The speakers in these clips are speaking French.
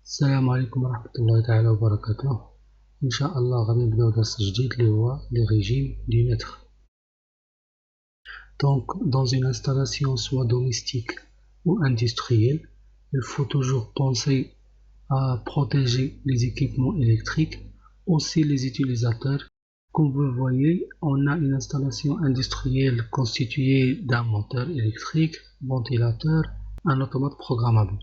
السلام عليكم ورحمة الله تعالى وبركاته. إن شاء الله غادي نبداو درس جديد اللي هو les régimes du neutre. Donc, dans une installation soit domestique ou industrielle, il faut toujours penser à protéger les équipements électriques, aussi les utilisateurs. Comme vous le voyez, on a une installation industrielle constituée d'un moteur électrique, ventilateur, un automate programmable.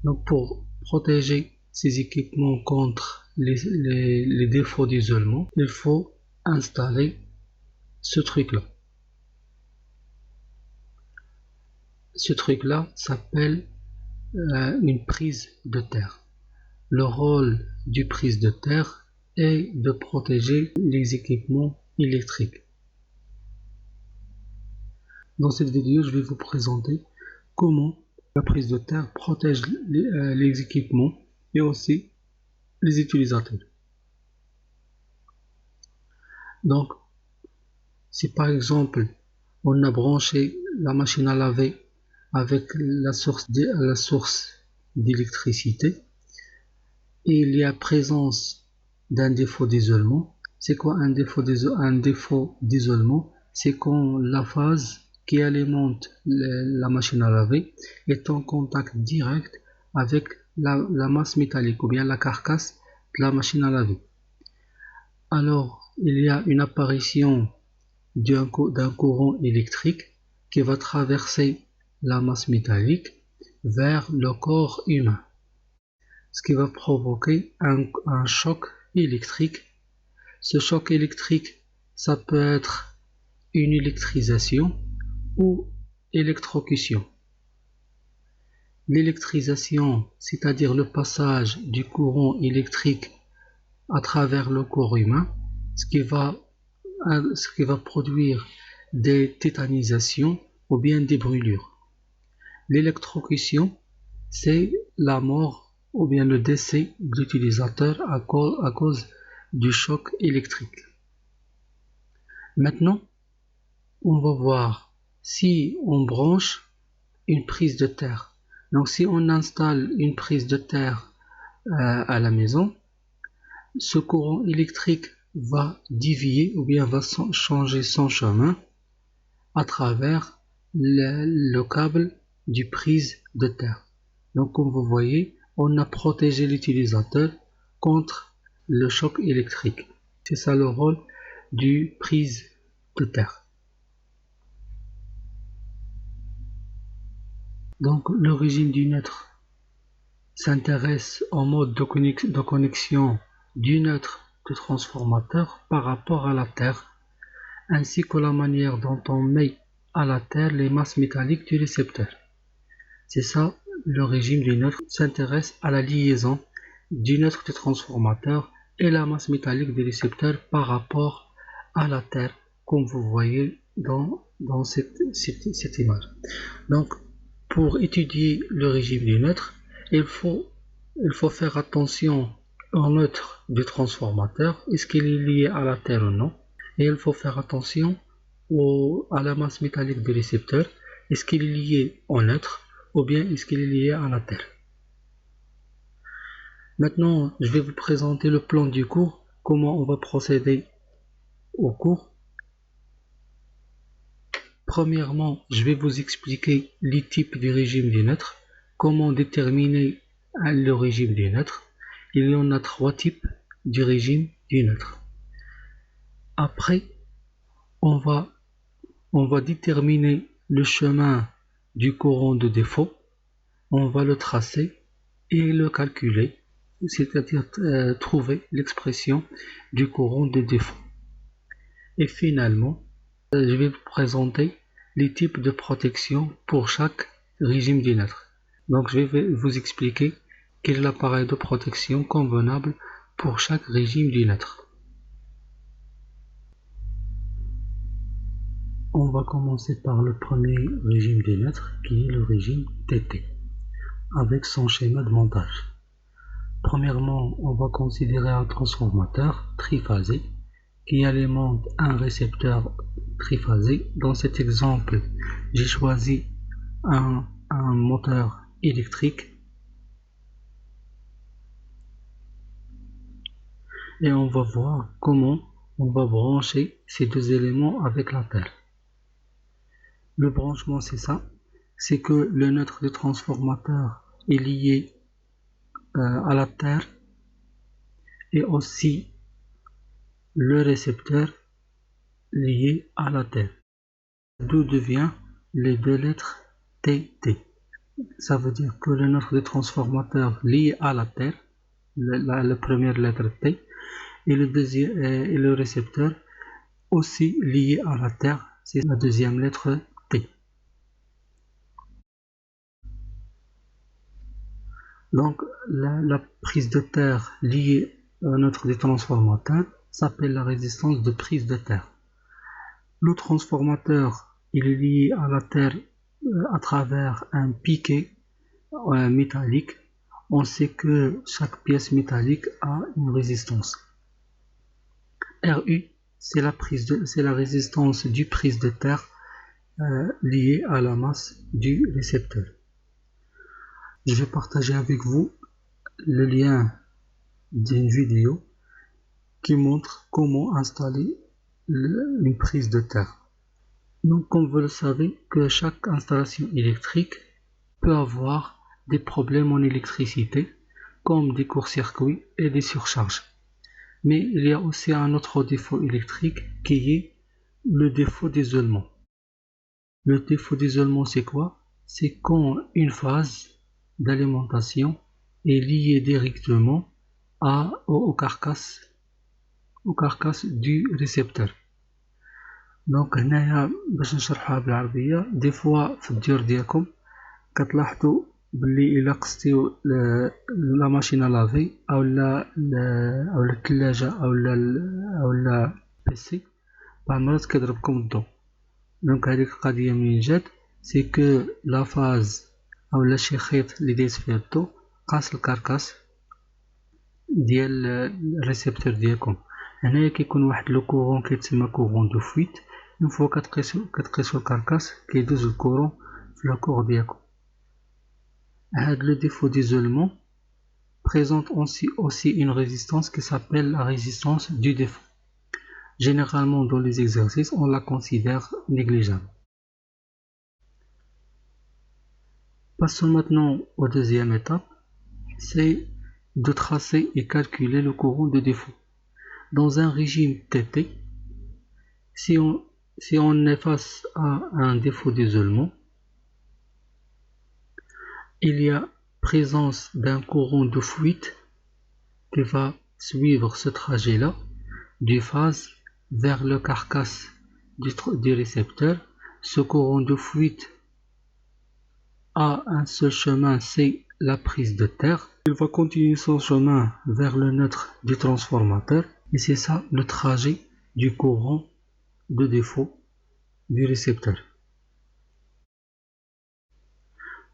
Donc pour protéger ces équipements contre les défauts d'isolement, il faut installer ce truc-là. Ce truc-là s'appelle une prise de terre. Le rôle du prise de terre est de protéger les équipements électriques. Dans cette vidéo, je vais vous présenter comment la prise de terre protège les équipements et aussi les utilisateurs. Donc, si par exemple on a branché la machine à laver avec la source d'électricité et il y a présence d'un défaut d'isolement. C'est quoi un défaut d'isolement? C'est quand la phase qui alimente la machine à laver est en contact direct avec la masse métallique ou bien la carcasse de la machine à laver. Alors, il y a une apparition d'un courant électrique qui va traverser la masse métallique vers le corps humain, ce qui va provoquer un choc électrique. Ce choc électrique, ça peut être une électrisation ou électrocution. L'électrisation, c'est-à-dire le passage du courant électrique à travers le corps humain, ce qui va produire des tétanisations ou bien des brûlures. L'électrocution, c'est la mort ou bien le décès de l'utilisateur à cause du choc électrique. Maintenant, on va voir si on branche une prise de terre. Donc si on installe une prise de terre à la maison, ce courant électrique va dévier ou bien va changer son chemin à travers le câble du prise de terre. Donc comme vous voyez, on a protégé l'utilisateur contre le choc électrique. C'est ça le rôle du prise de terre. Donc le régime du neutre s'intéresse au mode de connexion du neutre de transformateur par rapport à la terre, ainsi que la manière dont on met à la terre les masses métalliques du récepteur. C'est ça, le régime du neutre s'intéresse à la liaison du neutre de transformateur et la masse métallique du récepteur par rapport à la terre, comme vous voyez dans cette image. Donc, pour étudier le régime du neutre, il faut faire attention au neutre du transformateur, est-ce qu'il est lié à la terre ou non, et il faut faire attention à la masse métallique du récepteur, est-ce qu'il est lié au neutre ou bien est-ce qu'il est lié à la terre. Maintenant, je vais vous présenter le plan du cours, comment on va procéder au cours. Premièrement, je vais vous expliquer les types du régime du neutre, comment déterminer le régime du neutre. Il y en a 3 types du régime du neutre. Après, on va déterminer le chemin du courant de défaut, on va le tracer et le calculer, c'est-à-dire trouver l'expression du courant de défaut. Et finalement, je vais vous présenter les types de protection pour chaque régime du neutre. Donc je vais vous expliquer quel est l'appareil de protection convenable pour chaque régime du neutre. On va commencer par le premier régime du neutre qui est le régime TT, avec son schéma de montage. Premièrement, on va considérer un transformateur triphasé qui alimente un récepteur triphasé. Dans cet exemple, j'ai choisi un moteur électrique. et on va voir comment on va brancher ces deux éléments avec la Terre. Le branchement, c'est ça, c'est que le neutre de transformateur est lié à la Terre et aussi le récepteur lié à la Terre. D'où devient les deux lettres TT. Ça veut dire que le neutre de transformateur lié à la Terre, la première lettre T, et le récepteur aussi lié à la Terre, c'est la deuxième lettre T. Donc la prise de terre liée à notre transformateur s'appelle la résistance de prise de terre. Le transformateur il est lié à la terre à travers un piquet métallique. On sait que chaque pièce métallique a une résistance. RU, c'est la résistance du prise de terre liée à la masse du récepteur. Je vais partager avec vous le lien d'une vidéo qui montre comment installer une prise de terre. Donc, comme vous le savez, que chaque installation électrique peut avoir des problèmes en électricité, comme des courts-circuits et des surcharges. Mais il y a aussi un autre défaut électrique qui est le défaut d'isolement. Le défaut d'isolement, c'est quoi? C'est quand une phase d'alimentation est liée directement au carcasse du récepteur. دونك هنايا باش نشرحها بالعربيه دي فوا في الديور ديالكم كتلاحظوا باللي الا قصتيو لا ماشين لافي او الثلاجه او بيسي بعض المرات كيضربكم الضو. دونك هذيك القضيه منين جات سي كو لا فاز او شي خيط اللي دايز فيه الضو قاس الكركاس ديال الريسبتور ديالكم. هنايا كيكون واحد لو كورون كيتسمى كورون دو فويت. اون فوا كتقيسو الكركاس كيدوز الكورون في لا كور ديالكم. هاد لو ديفو d'isolement présente aussi une résistance qui s'appelle la résistance du défaut. Généralement dans les exercices on la considère négligeable. Passons maintenant aux deuxième étape, c'est de tracer et calculer le courant de défaut. Dans un régime TT, si on est face à un défaut d'isolement, il y a présence d'un courant de fuite qui va suivre ce trajet-là du phase vers le carcasse du récepteur. Ce courant de fuite a un seul chemin, c'est la prise de terre. Il va continuer son chemin vers le neutre du transformateur et c'est ça le trajet du courant de défaut du récepteur.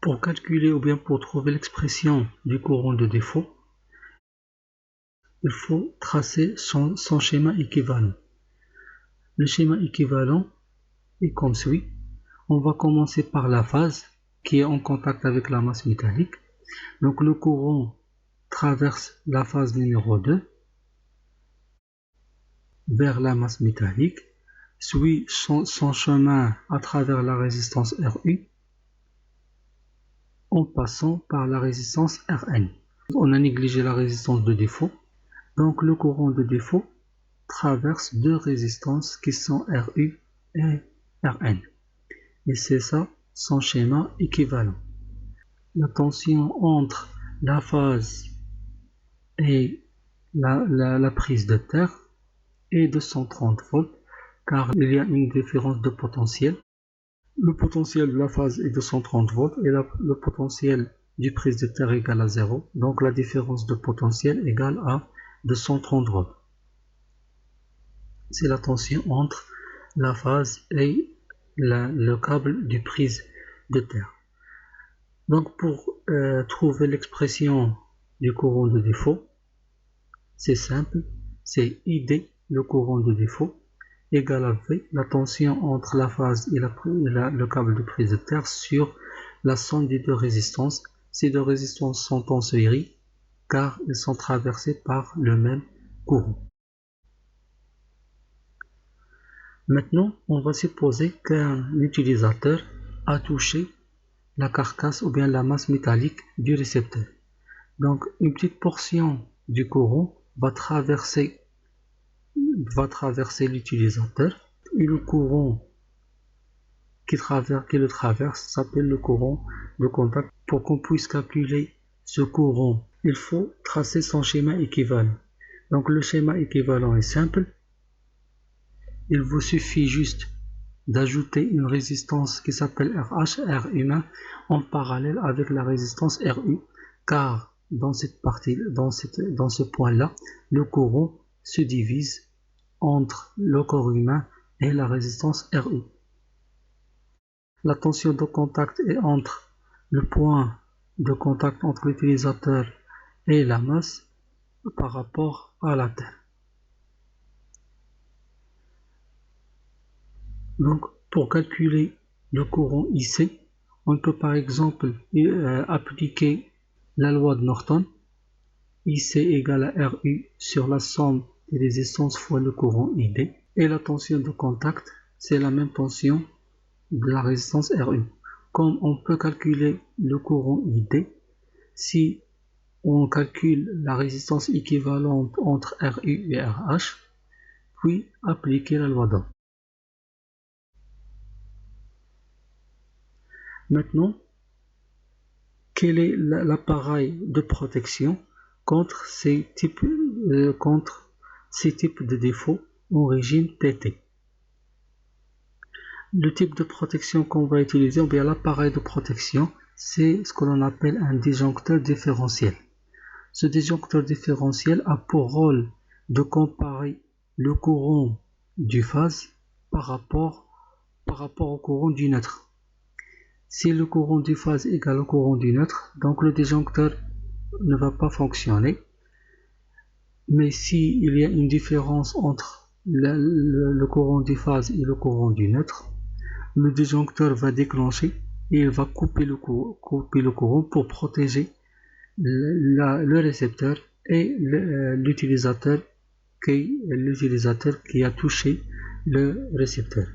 Pour calculer ou bien pour trouver l'expression du courant de défaut, il faut tracer son schéma équivalent. Le schéma équivalent est comme suit. On va commencer par la phase qui est en contact avec la masse métallique. Donc le courant traverse la phase numéro 2 vers la masse métallique, suit son chemin à travers la résistance RU en passant par la résistance Rn. On a négligé la résistance de défaut, donc le courant de défaut traverse deux résistances qui sont RU et Rn. Et c'est ça son schéma équivalent. La tension entre la phase et la prise de terre est de 130 volts car il y a une différence de potentiel. Le potentiel de la phase est de 130 volts et le potentiel du prise de terre égale à 0. Donc la différence de potentiel égale à 230 volts. C'est la tension entre la phase et le câble du prise de terre. Donc pour trouver l'expression du courant de défaut, c'est simple, c'est ID, le courant de défaut, égale à V, la tension entre la phase et le câble de prise de terre sur la somme des deux résistances. Ces deux résistances sont en série car elles sont traversées par le même courant. Maintenant, on va supposer qu'un utilisateur a touché la carcasse ou bien la masse métallique du récepteur. Donc, une petite portion du courant va traverser l'utilisateur et le courant qui le traverse s'appelle le courant de contact. Pour qu'on puisse calculer ce courant, il faut tracer son schéma équivalent. Donc, le schéma équivalent est simple. Il vous suffit juste d'ajouter une résistance qui s'appelle RH, R humain, en parallèle avec la résistance RU, car dans cette partie, dans ce point-là, le courant se divise entre le corps humain et la résistance RU. La tension de contact est entre le point de contact entre l'utilisateur et la masse par rapport à la Terre. Donc, pour calculer le courant IC, on peut par exemple appliquer la loi de Norton. IC égale à RU sur la somme des résistances fois le courant ID. Et la tension de contact, c'est la même tension de la résistance RU. Comme on peut calculer le courant ID, si on calcule la résistance équivalente entre RU et RH, puis appliquer la loi d'Ohm. Maintenant, quel est l'appareil de protection contre ces types de défauts en régime TT? Le type de protection qu'on va utiliser, ou bien l'appareil de protection, c'est ce que l'on appelle un disjoncteur différentiel. Ce disjoncteur différentiel a pour rôle de comparer le courant du phase par rapport au courant du neutre. Si le courant du phase égale au courant du neutre, donc le disjoncteur ne va pas fonctionner. Mais s'il y a une différence entre le courant du phase et le courant du neutre, le disjoncteur va déclencher et il va couper le courant pour protéger le récepteur et l'utilisateur qui a touché le récepteur.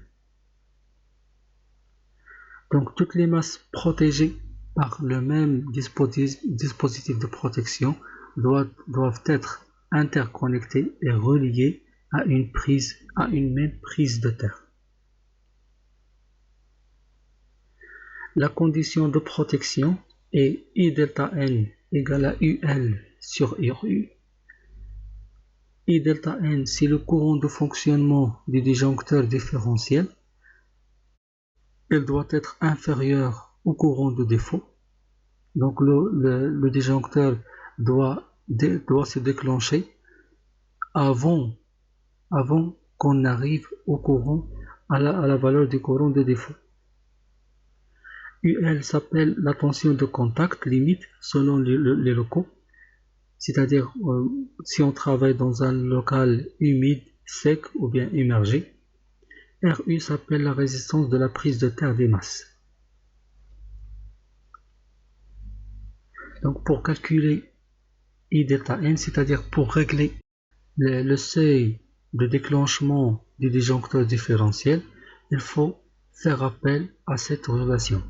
Donc toutes les masses protégées par le même dispositif de protection doivent être interconnectées et reliées à une même prise de terre. La condition de protection est I delta N égale à UL sur RU. I delta N, c'est le courant de fonctionnement du disjoncteur différentiel. Il doit être inférieur au courant de défaut. Donc le disjoncteur doit se déclencher avant qu'on arrive au courant, à la valeur du courant de défaut. UL s'appelle la tension de contact limite selon les locaux. C'est-à-dire si on travaille dans un local humide, sec ou bien immergé. RU s'appelle la résistance de la prise de terre des masses. Donc pour calculer I delta N, c'est-à-dire pour régler le seuil de déclenchement du disjoncteur différentiel, il faut faire appel à cette relation.